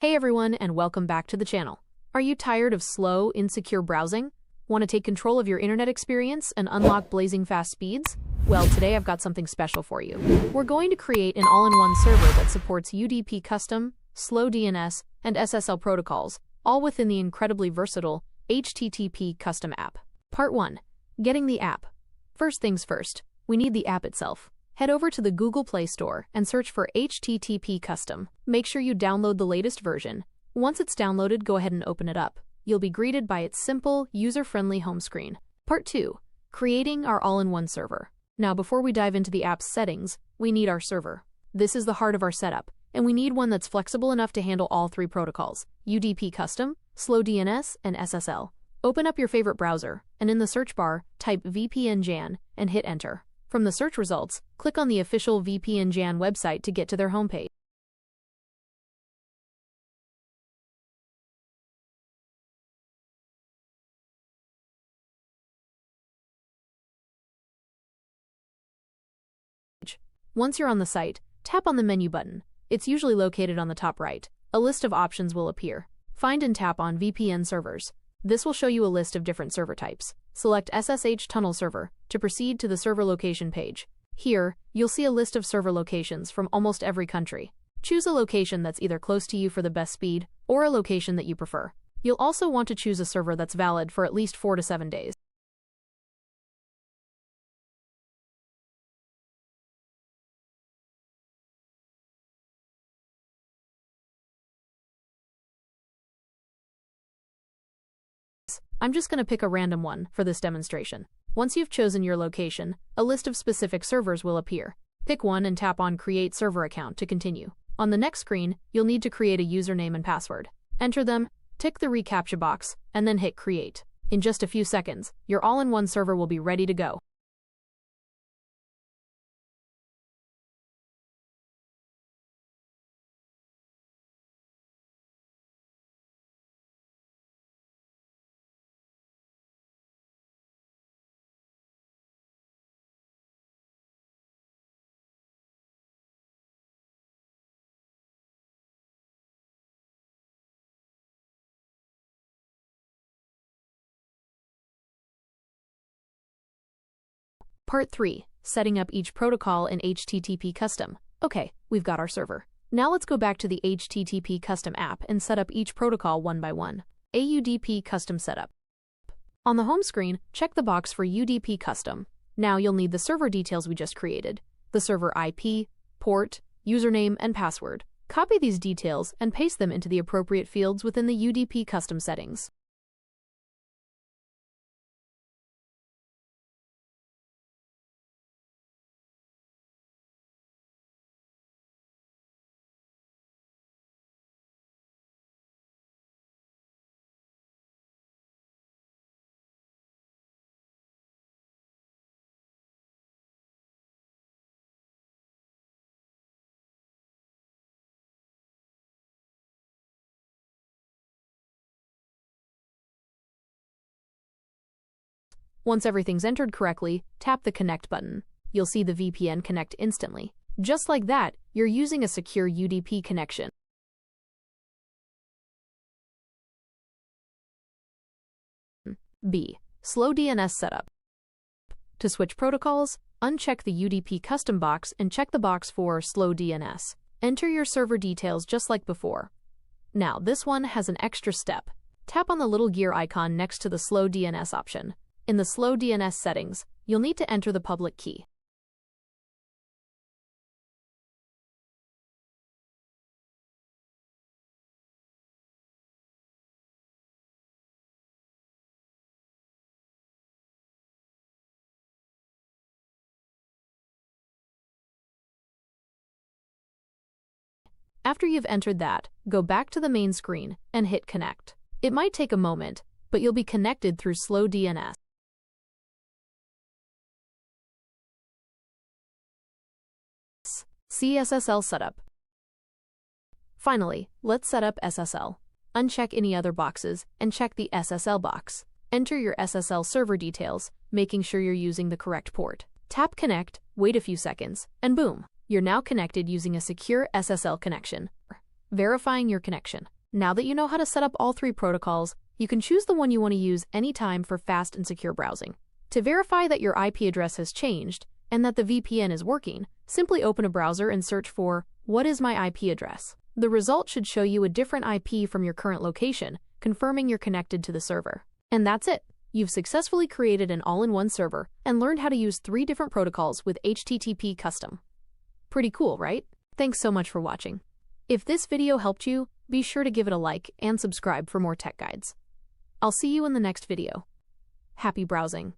Hey everyone, and welcome back to the channel. Are you tired of slow, insecure browsing? Want to take control of your internet experience and unlock blazing fast speeds? Well, today I've got something special for you. We're going to create an all-in-one server that supports UDP Custom, SlowDNS, and SSL protocols, all within the incredibly versatile UDP Custom app. Part 1. Getting the app. First things first, we need the app itself. Head over to the Google Play Store and search for UDP Custom. Make sure you download the latest version. Once it's downloaded, go ahead and open it up. You'll be greeted by its simple, user-friendly home screen. Part 2. Creating our all-in-one server. Now, before we dive into the app's settings, we need our server. This is the heart of our setup, and we need one that's flexible enough to handle all three protocols: UDP Custom, SlowDNS, and SSL. Open up your favorite browser, and in the search bar, type VPNJan and hit enter. From the search results, click on the official VPNJan website to get to their homepage. Once you're on the site, tap on the menu button. It's usually located on the top right. A list of options will appear. Find and tap on VPN servers. This will show you a list of different server types. Select SSH Tunnel Server to proceed to the server location page. Here, you'll see a list of server locations from almost every country. Choose a location that's either close to you for the best speed or a location that you prefer. You'll also want to choose a server that's valid for at least 4 to 7 days. I'm just going to pick a random one for this demonstration. Once you've chosen your location, a list of specific servers will appear. Pick one and tap on Create Server Account to continue. On the next screen, you'll need to create a username and password. Enter them, tick the reCAPTCHA box, and then hit Create. In just a few seconds, your all-in-one server will be ready to go. Part 3. Setting up each protocol in UDP Custom. Okay, we've got our server. Now let's go back to the UDP Custom app and set up each protocol one by one. UDP Custom Setup. On the home screen, check the box for UDP Custom. Now you'll need the server details we just created: the server IP, port, username, and password. Copy these details and paste them into the appropriate fields within the UDP Custom settings. Once everything's entered correctly, tap the Connect button. You'll see the VPN connect instantly. Just like that, you're using a secure UDP connection. B. SlowDNS Setup. To switch protocols, uncheck the UDP Custom box and check the box for SlowDNS. Enter your server details just like before. Now, this one has an extra step. Tap on the little gear icon next to the SlowDNS option. In the SlowDNS settings, you'll need to enter the public key. After you've entered that, go back to the main screen and hit Connect. It might take a moment, but you'll be connected through SlowDNS. SSL Setup. Finally, let's set up SSL. Uncheck any other boxes and check the SSL box. Enter your SSL server details, making sure you're using the correct port. Tap Connect, wait a few seconds, and boom, you're now connected using a secure SSL connection. Verifying your connection. Now that you know how to set up all three protocols, you can choose the one you want to use anytime for fast and secure browsing. To verify that your IP address has changed and that the VPN is working, simply open a browser and search for "What is my IP address?" The result should show you a different IP from your current location, confirming you're connected to the server. And that's it. You've successfully created an all-in-one server and learned how to use 3 different protocols with UDP Custom. Pretty cool, right? Thanks so much for watching. If this video helped you, be sure to give it a like and subscribe for more tech guides. I'll see you in the next video. Happy browsing.